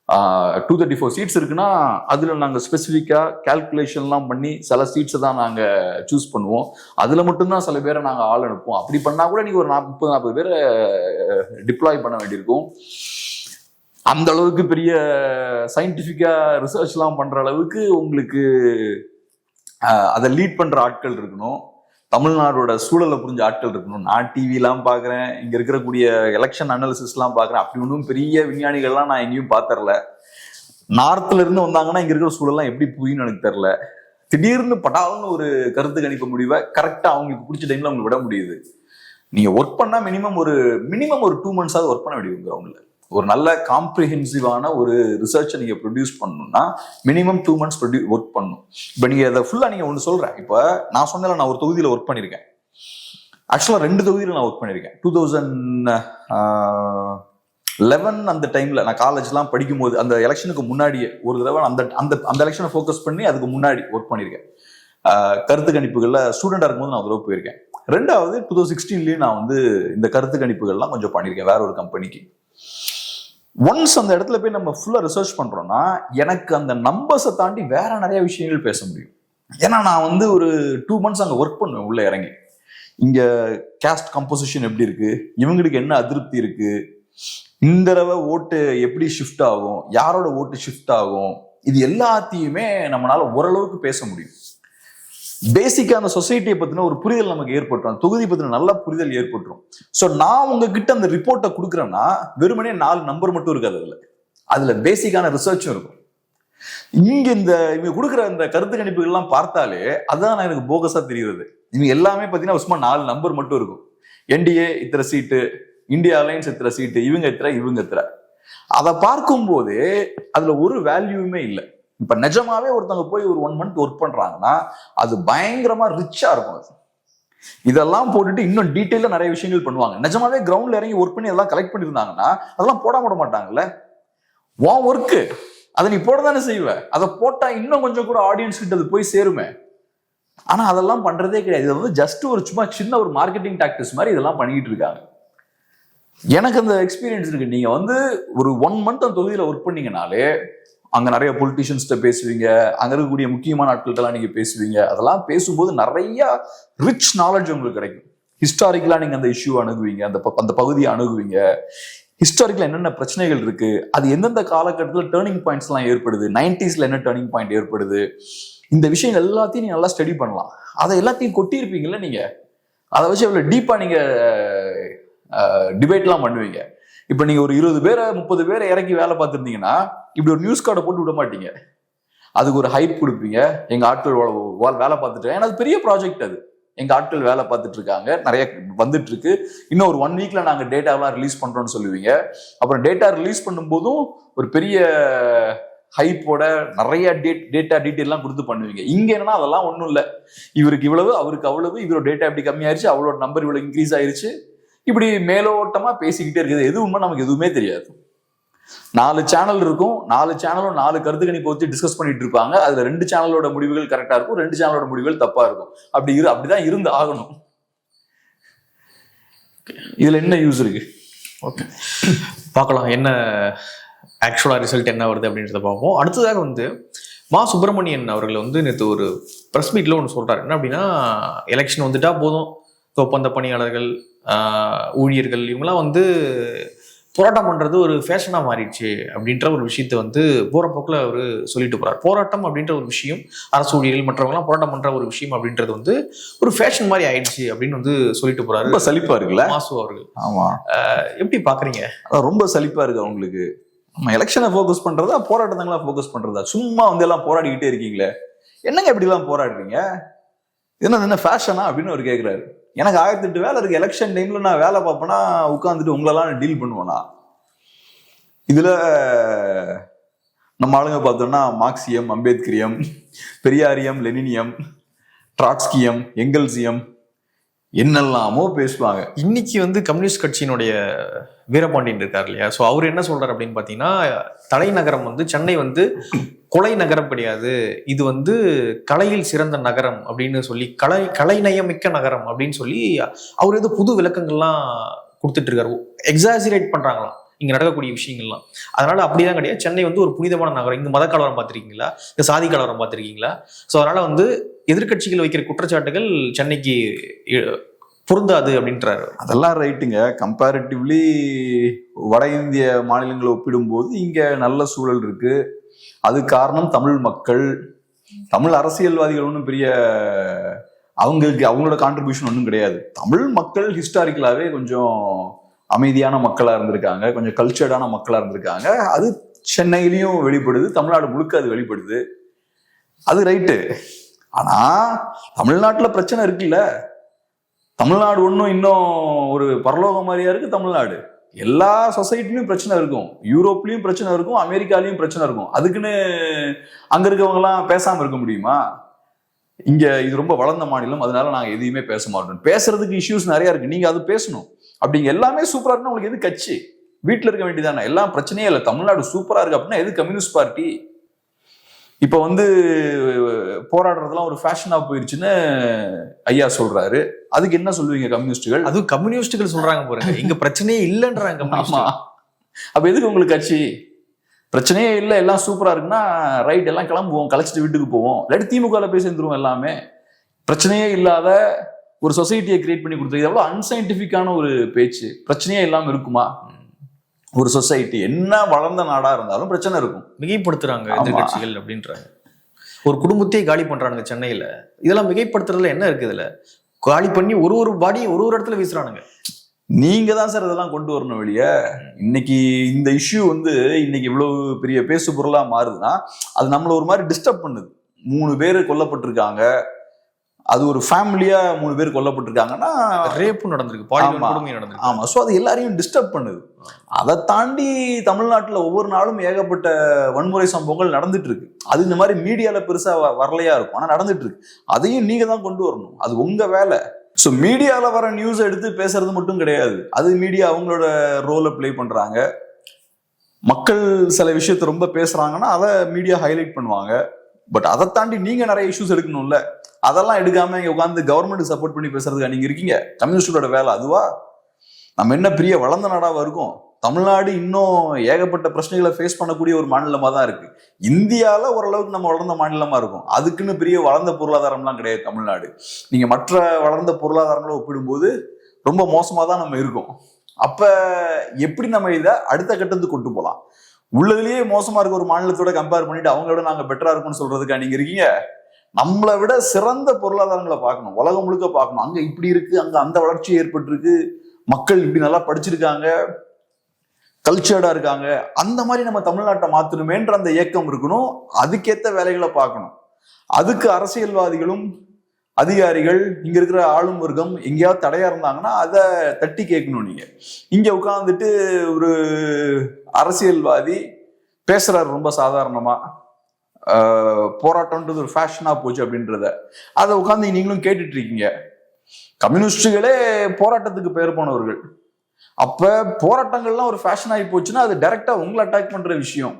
234 சீட்ஸ் இருக்குன்னா அதுல நாங்க ஸ்பெசிஃபிக்கா கால்குலேஷன்லாம் பண்ணி சில சீட்ஸை தான் நாங்க சூஸ் பண்ணுவோம். அதுல மட்டும்தான் சில பேரை நாங்க ஆள் அனுப்புவோம். அப்படி பண்ணா கூட நீங்க ஒரு 30-40 பேரை டிப்ளாய் பண்ண வேண்டியிருக்கும். அந்த அளவுக்கு பெரிய சயின்டிபிக்கா ரிசர்ச் எல்லாம் பண்ற அளவுக்கு உங்களுக்கு அதை லீட் பண்ற ஆட்கள் இருக்கணும். தமிழ்நாடோட சூழலை புரிஞ்ச ஆட்கள் இருக்கணும். நான் டிவிலாம் பாக்குறேன், இங்க இருக்கக்கூடிய எலெக்ஷன் அனாலிசிஸ் எல்லாம் பாக்குறேன். அப்படி ஒன்றும் பெரிய விஞ்ஞானிகள்லாம் நான் எங்கேயும் பாத்தரல. நார்த்ல இருந்து வந்தாங்கன்னா இங்க இருக்கிற சூழல்லாம் எப்படி புரியும்னு எனக்கு தெரியல. திடீர்னு பட்டாலும் ஒரு கருத்து கணிப்பு முடிவை கரெக்டா அவங்களுக்கு பிடிச்ச டைம்ல அவங்களுக்கு விட முடியுது. நீங்க ஒர்க் பண்ணா மினிமம் ஒரு 2 மந்த்ஸாவது ஒர்க் பண்ண வேண்டியது கிரவுண்ட்ல. ஒரு நல்ல காம்ப்ரிஹென்சிவான ஒரு ரிசர்ச்சை நீங்க ப்ரொடியூஸ் பண்ணணும்னா மினிமம் 2 மந்த்ஸ் ஒர்க் பண்ணணும். இப்போ நீங்க அதை ஃபுல்லா நீங்க ஒன்று சொல்றேன். இப்போ நான் சொன்னல, நான் ஒரு தொகுதியில ஒர்க் பண்ணியிருக்கேன். ஆக்சுவலாக 2 தொகுதியில் நான் ஒர்க் பண்ணியிருக்கேன். 2011 அந்த டைம்ல நான் காலேஜ்லாம் படிக்கும்போது அந்த எலெக்ஷனுக்கு முன்னாடியே ஒரு தடவை அந்த அந்த அந்த எலெக்ஷனை ஃபோக்கஸ் பண்ணி அதுக்கு முன்னாடி ஒர்க் பண்ணியிருக்கேன். கருத்து கணிப்புகள்ல ஸ்டூடெண்டா இருக்கும்போது நான் ஒரு தடவை போயிருக்கேன். 2வது 2016லயும் நான் வந்து இந்த கருத்து கணிப்புகள்லாம் கொஞ்சம் பண்ணியிருக்கேன் வேற ஒரு கம்பெனிக்கு. ஒன்ஸ் அந்த இடத்துல போய் நம்ம ஃபுல்லா ரிசர்ச் பண்றோம்னா எனக்கு அந்த நம்பர்ஸை தாண்டி வேற நிறைய விஷயங்கள் பேச முடியும். ஏன்னா நான் வந்து ஒரு 2 months அங்க ஒர்க் பண்ணுவேன் உள்ள இறங்கி. இங்க கேஸ்ட் கம்போசிஷன் எப்படி இருக்கு, இவங்களுக்கு என்ன அதிருப்தி இருக்கு, இந்த தடவை ஓட்டு எப்படி ஷிஃப்ட் ஆகும், யாரோட ஓட்டு ஷிஃப்ட் ஆகும், இது எல்லாத்தையுமே நம்மளால ஓரளவுக்கு பேச முடியும். பேசிக்கா அந்த சொசைட்டியை பத்தின ஒரு புரிதல் நமக்கு ஏற்பட்டுரும், தொகுதி பத்தின நல்ல புரிதல் ஏற்பட்டுரும். ஸோ நான் உங்ககிட்ட அந்த ரிப்போர்ட்டை கொடுக்குறேன்னா வெறுமனே 4 நம்பர் மட்டும் இருக்காது, அதுல பேசிக்கான ரிசர்ச்சும் இருக்கும். இங்க இவங்க கொடுக்குற இந்த கருத்து கணிப்புகள்லாம் பார்த்தாலே அதான் எனக்கு போகஸா தெரிகிறது. இவங்க எல்லாமே பார்த்தீங்கன்னா சும்மா 4 நம்பர் மட்டும் இருக்கும். என்டிஏ இத்தனை சீட்டு, இந்தியா அலையன்ஸ் இத்தனை சீட்டு, இவங்க எத்தனை. அதை பார்க்கும்போது அதுல ஒரு வேல்யூமே இல்லை. இப்ப நிஜமாவே ஒருத்தவங்க போய் ஒரு 1 month ஒர்க் பண்றாங்கன்னா அது பயங்கரமா ரிச்சா இருக்கும். அது இதெல்லாம் போட்டுட்டு இன்னும் டீட்டெயிலா நிறைய விஷயங்கள் பண்ணுவாங்க. நிஜமாவே கிரவுண்ட்ல இறங்கி ஒர்க் பண்ணி அதெல்லாம் கலெக்ட் பண்ணிருந்தாங்கன்னா அதெல்லாம் போட மாட்டாங்கல்ல. உன் ஒர்க்கு அதை நீ போட தானே செய்வ. அதை போட்டா இன்னும் கொஞ்சம் கூட ஆடியன்ஸ் கிட்ட அது போய் சேருமே. ஆனா அதெல்லாம் பண்றதே கிடையாது. இது வந்து ஜஸ்ட் ஒரு சும்மா சின்ன ஒரு மார்க்கெட்டிங் டாக்டிக்ஸ் மாதிரி இதெல்லாம் பண்ணிட்டு இருக்காங்க. எனக்கு அந்த எக்ஸ்பீரியன்ஸ் இருக்கு. நீங்க வந்து ஒரு 1 month அந்த தொகுதியில ஒர்க் பண்ணீங்கனாலே அங்க நிறைய பொலிட்டீஷியன்ஸ்ட பேசுவீங்க, அங்க இருக்கக்கூடிய முக்கியமான ஆட்கள்கிட்டலாம் நீங்க பேசுவீங்க. அதெல்லாம் பேசும்போது நிறைய ரிச் நாலேஜ் உங்களுக்கு கிடைக்கும். ஹிஸ்டாரிக்கலா நீங்க அந்த இஷ்யூ அணுகுவீங்க, அந்த பகுதியை அணுகுவீங்க. ஹிஸ்டாரிக்கலா என்னென்ன பிரச்சனைகள் இருக்கு, அது எந்தெந்த காலகட்டத்தில் டேர்னிங் பாயிண்ட்ஸ் எல்லாம் ஏற்படுது, 90sல என்ன டேர்னிங் பாயிண்ட் ஏற்படுது, இந்த விஷயங்கள் எல்லாத்தையும் நீங்க நல்லா ஸ்டடி பண்ணலாம். அதை எல்லாத்தையும் கொட்டியிருப்பீங்கல்ல நீங்க. அதை வச்சு எவ்வளவு டீப்பா நீங்க டிபேட்லாம் பண்ணுவீங்க. இப்ப நீங்க ஒரு 20 பேரை 30 பேரை இறக்கி வேலை பார்த்துருந்தீங்கன்னா இப்படி ஒரு நியூஸ் கார்டை போட்டு விட மாட்டீங்க. அதுக்கு ஒரு ஹைப் கொடுப்பீங்க. எங்க ஆட்கள் வேலை பார்த்துட்டு, ஏன்னா அது பெரிய ப்ராஜெக்ட், அது எங்க ஆட்கள் வேலை பார்த்துட்டு இருக்காங்க, நிறைய வந்துட்டு இருக்கு, இன்னும் ஒரு 1 weekல நாங்க டேட்டாவெல்லாம் ரிலீஸ் பண்றோம்னு சொல்லுவீங்க. அப்புறம் டேட்டா ரிலீஸ் பண்ணும்போதும் ஒரு பெரிய ஹைப்போட நிறைய டேட்டா டீட்டெயிலாம் கொடுத்து பண்ணுவீங்க. இங்க என்னன்னா அதெல்லாம் ஒண்ணும் இல்லை. இவருக்கு இவ்வளவு, அவருக்கு அவ்வளவு, இவரோட டேட்டா எப்படி கம்மியாயிருச்சு, அவளோட நம்பர் இவ்வளவு இன்க்ரீஸ் ஆயிருச்சு, இப்படி மேலோட்டமா பேசிக்கிட்டே இருக்குது. எது உண்மை நமக்கு எதுவுமே தெரியாது. 4 சேனல் இருக்கும், 4 சேனலும் 4 கருத்து கணிப்பை வச்சு டிஸ்கஸ் பண்ணிட்டு இருப்பாங்க. அதுல 2 சேனலோட முடிவுகள் கரெக்டா இருக்கும், 2 சேனலோட முடிவுகள் தப்பா இருக்கும். அப்படிதான் இருந்து ஆகணும். இதுல என்ன யூஸ் இருக்கு? ஓகே, பார்க்கலாம் என்ன ஆக்சுவலா ரிசல்ட் என்ன வருது அப்படின்றத பார்ப்போம். அடுத்ததாக வந்து மா சுப்பிரமணியன் அவர்கள் வந்து நேற்று ஒரு ப்ரெஸ் மீட்ல ஒன்று சொல்றாரு. என்ன அப்படின்னா, எலெக்ஷன் வந்துட்டா போதும், ஒப்பந்த பணியாளர்கள், ஊழியர்கள் இவங்கெல்லாம் வந்து போராட்டம் பண்றது ஒரு ஃபேஷனா மாறிடுச்சு அப்படின்ற ஒரு விஷயத்த வந்து போற போக்குல அவரு சொல்லிட்டு போறாரு. போராட்டம் அப்படின்ற ஒரு விஷயம், அரசு ஊழியர்கள் மற்றவங்கலாம் போராட்டம் பண்ற ஒரு விஷயம் அப்படின்றது வந்து ஒரு ஃபேஷன் மாதிரி ஆயிடுச்சு அப்படின்னு வந்து சொல்லிட்டு போறாரு. ரொம்ப சலிப்பா இருக்குல்ல மாசு அவர்கள்? ஆமா, எப்படி பாக்குறீங்க? ரொம்ப சலிப்பா இருக்கு அவங்களுக்கு. நம்ம எலெக்ஷனை ஃபோக்கஸ் பண்றதா, போராட்டங்களா ஃபோக்கஸ் பண்றதா? சும்மா வந்து எல்லாம் போராடிக்கிட்டே இருக்கீங்களே, என்னங்க எப்படி எல்லாம் போராடுறீங்க, என்ன ஃபேஷனா அப்படின்னு அவர் கேட்கிறாரு. எனக்கு 1008 வேலை இருக்கு. எலெக்ஷன் டைம்ல நான் வேலை பார்ப்பேன்னா உட்காந்துட்டு உங்களெல்லாம் டீல் பண்ணுவேனா? இதுல நம்ம ஆளுங்க பார்த்தோம்னா மார்க்சியம், அம்பேத்கரியம், பெரியாரியம், லெனினியம், ட்ராட்ஸ்கியம், எங்கல்சியம் என்னெல்லாமோ பேசுவாங்க. இன்னைக்கு வந்து கம்யூனிஸ்ட் கட்சியினுடைய வீரபாண்டியன் இருக்கார் இல்லையா, ஸோ அவர் என்ன சொல்றாரு அப்படின்னு பார்த்தீங்கன்னா, தலைநகரம் வந்து சென்னை வந்து கொலை நகரம் கிடையாது, இது வந்து கலையில் சிறந்த நகரம் அப்படின்னு சொல்லி, கலைநயமிக்க நகரம் அப்படின்னு சொல்லி அவர் ஏதோ புது விளக்கங்கள்லாம் கொடுத்துட்டு இருக்காரு. எக்ஸாஜரேட் பண்றாங்களாம் இங்க நடக்கக்கூடிய விஷயங்கள்லாம். அதனால அப்படிதான் கிடையாது, சென்னை வந்து ஒரு புனிதமான நகரம், இங்க மத கலவரம் பார்த்திருக்கீங்களா, இந்த சாதி கலவரம் பார்த்திருக்கீங்களா? ஸோ அதனால வந்து எதிர்கட்சிகள் வைக்கிற குற்றச்சாட்டுகள் சென்னைக்கு பொருந்தாது அப்படின்றாரு. அதெல்லாம் ரைட்டுங்க. கம்பேரிட்டிவ்லி வட இந்திய மாநிலங்களை ஒப்பிடும்போது இங்க நல்ல சூழல் இருக்கு. அது காரணம் தமிழ் மக்கள். தமிழ் அரசியல்வாதிகள் ஒன்றும் பெரிய அவங்களோட கான்ட்ரிபியூஷன் ஒன்றும் கிடையாது. தமிழ் மக்கள் ஹிஸ்டாரிக்கலாவே கொஞ்சம் அமைதியான மக்களா இருந்திருக்காங்க, கொஞ்சம் கல்ச்சர்டான மக்களா இருந்திருக்காங்க. அது சென்னையிலையும் வெளிப்படுது, தமிழ்நாடு முழுக்க அது வெளிப்படுது. அது ரைட்டு. ஆனா தமிழ்நாட்டுல பிரச்சனை இருக்குல்ல. தமிழ்நாடு ஒன்றும் இன்னும் ஒரு பரலோகம் மாதிரியா இருக்கு தமிழ்நாடு. எல்லா சொசைட்டிலையும் பிரச்சனை இருக்கும், யூரோப்லயும் பிரச்சனை இருக்கும், அமெரிக்காலையும் பிரச்சனை இருக்கும். அதுக்குன்னு அங்க இருக்கவங்க எல்லாம் பேசாம இருக்க முடியுமா? இங்க இது ரொம்ப வளர்ந்த மாநிலம், அதனால நாங்க எதையுமே பேச மாட்டோம். பேசுறதுக்கு இஷ்யூஸ் நிறைய இருக்கு, நீங்க அது பேசணும். அப்படிங்க எல்லாமே சூப்பரா இருக்குன்னா உங்களுக்கு எது கட்சி? வீட்டுல இருக்க வேண்டியதானே. எல்லாம் பிரச்சனையே இல்லை, தமிழ்நாடு சூப்பரா இருக்கு அப்படின்னா எது கம்யூனிஸ்ட் பார்ட்டி? இப்ப வந்து போராடுறதுலாம் ஒரு ஃபேஷனா போயிருச்சுன்னு ஐயா சொல்றாரு. அதுக்கு என்ன சொல்லுவீங்க கம்யூனிஸ்டுகள்? அதுவும் கம்யூனிஸ்டுகள் சொல்றாங்க பாருங்க, இங்க பிரச்சனையே இல்லைன்றாங்க. ஆமா, அப்ப எதுக்கு உங்களுக்கு கட்சி? பிரச்சனையே இல்லை, எல்லாம் சூப்பரா இருக்குன்னா ரைட், எல்லாம் கிளம்புவோம், கலைச்சிட்டு வீட்டுக்கு போவோம், இல்லாட்டி திமுக போய் சேர்ந்துருவோம். எல்லாமே பிரச்சனையே இல்லாத ஒரு சொசைட்டியை கிரியேட் பண்ணி கொடுத்தது எவ்வளவு அன்சைன்டிபிக்கான ஒரு பேச்சு. பிரச்சனையே இல்லாம இருக்குமா ஒரு சொசைட்டி? என்ன வளர்ந்த நாடா இருந்தாலும் பிரச்சனை இருக்கும். மிகைப்படுத்துறாங்க எதிர்கட்சிகள் அப்படின்றாங்க. ஒரு குடும்பத்தையே காலி பண்றானுங்க சென்னையில. இதெல்லாம் மிகைப்படுத்துறதுல என்ன இருக்கு? இதுல காலி பண்ணி ஒரு பாடி ஒரு இடத்துல வீசுறானுங்க. நீங்க தான் சார் இதெல்லாம் கொண்டு வரணும் வெளியே. இன்னைக்கு இந்த இஷ்யூ வந்து இன்னைக்கு இவ்வளவு பெரிய பேசு பொருளா மாறுதுன்னா அது நம்மள ஒரு மாதிரி டிஸ்டர்ப் பண்ணுது. 3 பேர் கொல்லப்பட்டிருக்காங்க, அது ஒரு ஃபேமிலியா 3 பேர் கொல்லப்பட்டிருக்காங்கன்னா ரேப்பு நடந்திருக்கு, பாலியல் கொடுமை நடந்திருக்கு. ஆமா, சோ அது எல்லாரையும் டிஸ்டர்ப் பண்ணுது. அதை தாண்டி தமிழ்நாட்டுல ஒவ்வொரு நாளும் ஏகப்பட்ட வன்முறை சம்பவங்கள் நடந்துட்டு இருக்கு. அது இந்த மாதிரி மீடியால பெருசா வரலையா இருக்கும், ஆனா நடந்துட்டு இருக்கு. அதையும் நீங்க தான் கொண்டு வரணும், அது உங்க வேலை. ஸோ மீடியால வர நியூஸ் எடுத்து பேசுறது மட்டும் கிடையாது, அது மீடியா அவங்களோட ரோலை பிளே பண்றாங்க. மக்கள் சில விஷயத்த ரொம்ப பேசுறாங்கன்னா அதை மீடியா ஹைலைட் பண்ணுவாங்க. பட் அதை தாண்டி நீங்க நிறைய இஷ்யூஸ் எடுக்கணும்ல, அதெல்லாம் எடுக்காம இங்க உட்காந்து கவர்மெண்ட் சப்போர்ட் பண்ணி பேசுறதுக்கு நீங்க இருக்கீங்க. கம்யூனிஸ்டோட வேலை அதுவா? நம்ம என்ன பெரிய வளர்ந்த நாடாவா இருக்கும்? தமிழ்நாடு இன்னும் ஏகப்பட்ட பிரச்சனைகளை ஃபேஸ் பண்ணக்கூடிய ஒரு மாநிலமா தான் இருக்கு. இந்தியால ஓரளவுக்கு நம்ம வளர்ந்த மாநிலமா இருக்கும், அதுக்குன்னு பெரிய வளர்ந்த பொருளாதாரம்லாம் கிடையாது தமிழ்நாடு. நீங்க மற்ற வளர்ந்த பொருளாதாரங்களை ஒப்பிடும்போது ரொம்ப மோசமா தான் நம்ம இருக்கோம். அப்ப எப்படி நம்ம இதை அடுத்த கட்டத்துக்கு கொண்டு போகலாம்? உள்ளதுலயே மோசமா இருக்க ஒரு மாநிலத்தோட கம்பேர் பண்ணிட்டு அவங்களோட நாங்க பெட்டரா இருக்கும்னு சொல்றதுக்கா நீங்க இருக்கீங்க? நம்மளை விட சிறந்த பொருளாதாரங்களை பார்க்கணும், உலகம் முழுக்க பார்க்கணும். அங்க இப்படி இருக்கு, அங்க அந்த வளர்ச்சி ஏற்பட்டிருக்கு, மக்கள் இப்படி நல்லா படிச்சிருக்காங்க, கல்ச்சர்டா இருக்காங்க, அந்த மாதிரி நம்ம தமிழ்நாட்டை மாத்தணுமேன்ற அந்த இயக்கம் இருக்கணும். அதுக்கேற்ற வேலைகளை பார்க்கணும். அதுக்கு அரசியல்வாதிகளும் அதிகாரிகள், இங்க இருக்கிற ஆளும் வர்க்கம் எங்கேயாவது தடையா இருந்தாங்கன்னா அதை தட்டி கேட்கணும். நீங்க இங்க உட்கார்ந்துட்டு ஒரு அரசியல்வாதி பேசுறாரு ரொம்ப சாதாரணமா, போராட்டம்ன்றது ஒரு ஃபேஷனா போச்சு அப்படின்றத, அதை உட்காந்து நீங்களும் கேட்டுட்டு இருக்கீங்க. கம்யூனிஸ்டுகளே போராட்டத்துக்கு பெயர் போனவர்கள். அப்ப போராட்டங்கள்லாம் ஒரு ஃபேஷன் ஆகி போச்சுன்னா அது டைரக்டா உங்களை அட்டாக் பண்ற விஷயம்,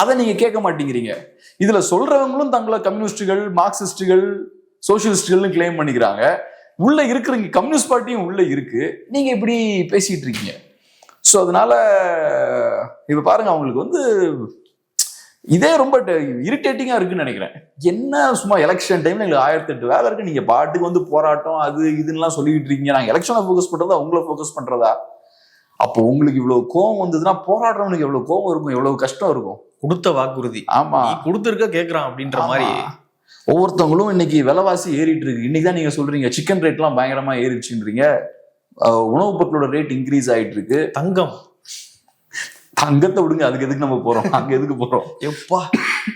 அதை நீங்க கேட்க மாட்டேங்கிறீங்க. இதுல சொல்றவங்களும் தங்களை கம்யூனிஸ்டுகள், மார்க்சிஸ்டுகள், சோசியலிஸ்டுகள்னு கிளைம் பண்ணிக்கிறாங்க. உள்ள இருக்கிறீங்க, கம்யூனிஸ்ட் பார்ட்டியும் உள்ள இருக்கு, நீங்க இப்படி பேசிட்டு இருக்கீங்க. ஸோ அதனால இப்ப பாருங்க, அவங்களுக்கு வந்து இதே ரொம்ப இரிட்டேட்டிங்கா இருக்குன்னு நினைக்கிறேன். என்ன சும்மா எலெக்ஷன் டைம்ல எங்களுக்கு 1008 வேலை இருக்கு, நீங்க பாட்டுக்கு வந்து போராட்டம் அது இதுன்னு சொல்லிட்டு இருக்கீங்க. நாங்க எலெக்ஷனை ஃபோக்கஸ் பண்றதா உங்களை ஃபோக்கஸ் பண்றதா? அப்போ உங்களுக்கு இவ்வளவு கோவம் வந்ததுன்னா போராடுறவனுக்கு எவ்வளவு கோவம் இருக்கும், எவ்வளவு கஷ்டம் இருக்கும். கொடுத்த வாக்குறுதி, ஆமா கொடுத்துருக்க கேட்கறான் அப்படின்ற மாதிரி. ஒவ்வொருத்தவங்களும் இன்னைக்கு விலைவாசி ஏறிட்டு இருக்கு. இன்னைக்கு தான் நீங்க சொல்றீங்க சிக்கன் ரேட் எல்லாம் பயங்கரமா ஏறிடுச்சுன்றீங்க. உணவுப் பொருளோட ரேட் இன்க்ரீஸ் ஆயிட்டு இருக்கு. தங்கத்தை விடுங்க, அதுக்கு எதுக்கு நம்ம போறோம், அங்க எதுக்கு போறோம்? எப்பா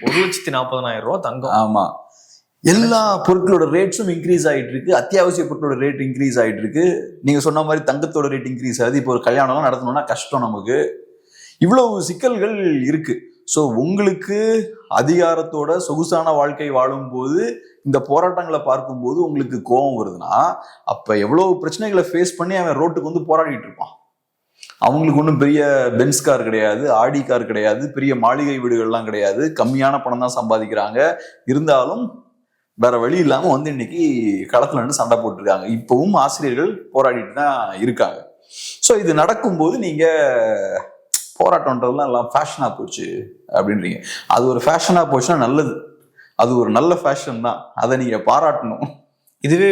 1,40,000 ரூபாய் தங்கம். ஆமா, எல்லா பொருட்களோட ரேட்ஸும் இன்க்ரீஸ் ஆயிட்டு இருக்கு. அத்தியாவசிய பொருட்களோட ரேட் இன்க்ரீஸ் ஆயிட்டு இருக்கு. நீங்க சொன்ன மாதிரி தங்கத்தோட ரேட் இன்க்ரீஸ் ஆகுது. இப்போ ஒரு கல்யாணம்லாம் நடத்தணும்னா கஷ்டம் நமக்கு. இவ்வளவு சிக்கல்கள் இருக்கு. ஸோ உங்களுக்கு அதிகாரத்தோட சொகுசான வாழ்க்கை வாழும் போது இந்த போராட்டங்களை பார்க்கும்போது உங்களுக்கு கோபம் வருதுன்னா, அப்ப எவ்வளவு பிரச்சனைகளை ஃபேஸ் பண்ணி அவன் ரோட்டுக்கு வந்து போராடிட்டு இருப்பான். அவங்களுக்கு ஒன்றும் பெரிய பென்ஸ் கார் கிடையாது, ஆடி கார் கிடையாது, பெரிய மாளிகை வீடுகள்லாம் கிடையாது, கம்மியான பணம் தான் சம்பாதிக்கிறாங்க. இருந்தாலும் வேற வழி இல்லாம வந்து இன்னைக்கு களத்துல நின்று சண்டை போட்டுருக்காங்க. இப்பவும் ஆசிரியர்கள் போராடிட்டு தான் இருக்காங்க. ஸோ இது நடக்கும்போது நீங்க போராட்டம்ன்றதுலாம் எல்லாம் ஃபேஷனா போச்சு அப்படின்றீங்க. அது ஒரு ஃபேஷனா போச்சுன்னா நல்லது, அது ஒரு நல்ல ஃபேஷன் தான், அதை நீங்க பாராட்டணும். இதுவே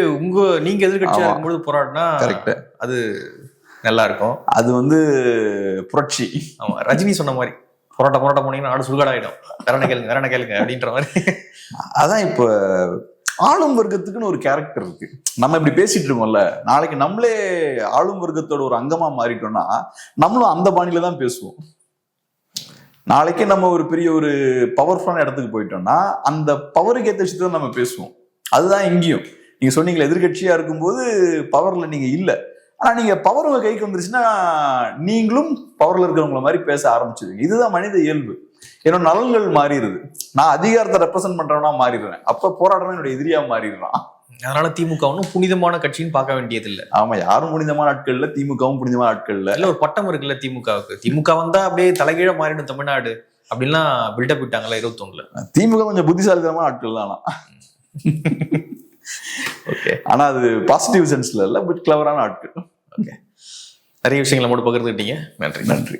நீங்க எதிர்கட்சியா இருக்கும்போது போராடினா கரெக்ட், அது நல்லா இருக்கும். அது வந்து புரட்சி. ஆமா, ரஜினி சொன்ன மாதிரி போராட்டம் போனீங்கன்னா நாடு சுடுகாடாயிடும், வேற என்ன கேளுங்க அப்படின்ற மாதிரி. அதான் இப்ப ஆளும் வர்க்கத்துக்குன்னு ஒரு கேரக்டர் இருக்கு. நம்ம இப்படி பேசிட்டு இருக்கோம்ல, நாளைக்கு நம்மளே ஆளும் வர்க்கத்தோட ஒரு அங்கமா மாறிட்டோம்னா நம்மளும் அந்த பாணியில தான் பேசுவோம். நாளைக்கு நம்ம ஒரு பெரிய ஒரு பவர்ஃபுல்லான இடத்துக்கு போயிட்டோம்னா அந்த பவருக்கு ஏற்ற விஷயத்தை நம்ம பேசுவோம். அதுதான் இங்கேயும் நீங்க சொன்னீங்களே, எதிர்கட்சியா இருக்கும்போது பவர்ல நீங்க இல்ல, ஆனா நீங்க பவர் உங்க கைக்கு வந்துருச்சுன்னா நீங்களும் பவர்ல இருக்கிறவங்கள மாதிரி பேச ஆரம்பிச்சிருவீங்க. இதுதான் மனித இயல்பு. என்னோட நலன்கள் மாறிடுது, நான் அதிகாரத்தை ரெப்ரசென்ட் பண்றவனா மாறிடுறேன், அப்ப போராடுறவன் என்னோட எதிரியா மாறிடுறான். அதனால திமுக ஒன்றும் புனிதமான கட்சின்னு பார்க்க வேண்டியது இல்லை. ஆமா, யாரும் புனிதமான ஆட்கள் இல்ல, திமுகவும் புனிதமான ஆட்கள் இல்ல. இல்ல ஒரு பட்டம் இருக்குல்ல திமுகவுக்கு, திமுக வந்தா அப்படியே தலைகீழ மாறிடும் தமிழ்நாடு அப்படின்லாம் பில்டப் விட்டாங்களா 21ல. திமுக கொஞ்சம் புத்திசாலித்தனமான ஆட்கள் தான். ஓகே, ஆனா அது பாசிட்டிவ் சென்ஸ்ல இல்ல, பட் கிளவரான ஆட்கள். ஓகே, நிறைய விஷயங்களை மட்டும் பகிர்ந்துக்கிட்டீங்க. நன்றி. நன்றி.